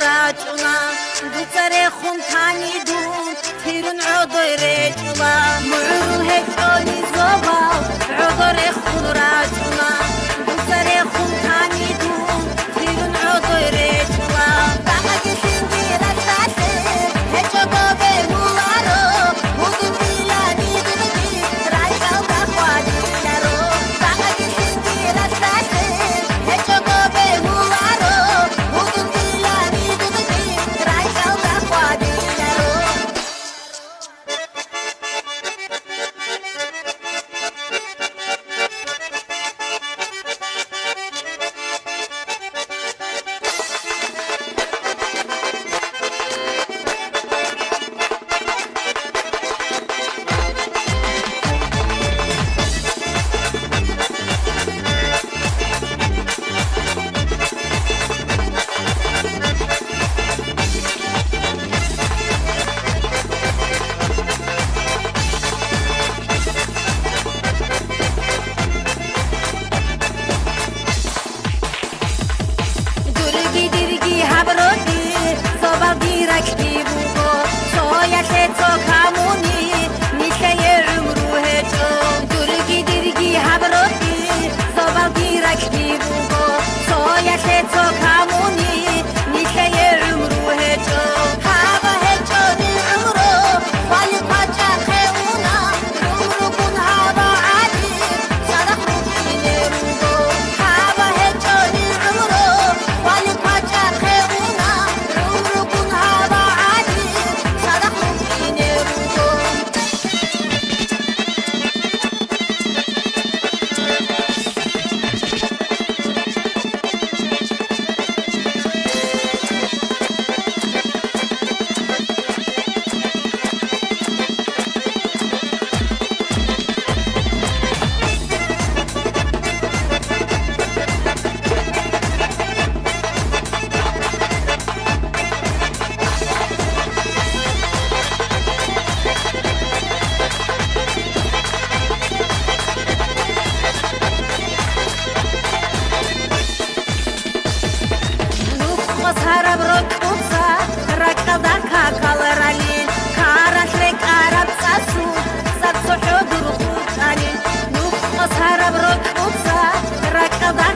خوراتونا دوتره خون تانی دون تیرون عدوی رجولا معرو هجونی زوبا عدوی خوراتونا دوتره خون تانی دون تیرون عدوی رجولا باقی سینگی رساته هجو به مولارو بودن بیلانی دودی رایگال دخوادی نرو باقی سینگی رساته هجو به مولارو بودن بیلانی دودی رایگال دخوادی نرو dirgi habrodi soba direkti bugo soyate to kamuni nisheye umru hejo dirgi habrodi soba direkti bugo soyate to kamuni nisheye umru hejo haba hejo ni umru wali pacha kheuna umru kun haba adi sadaq rukine rugo haba hejo ni umru wali pacha kheuna umru kun haba adi sadaq rukine rugo harab rokutsa rakada kakalralin karashle karabsasu satsohdur khutani nukhos harab rokutsa rakada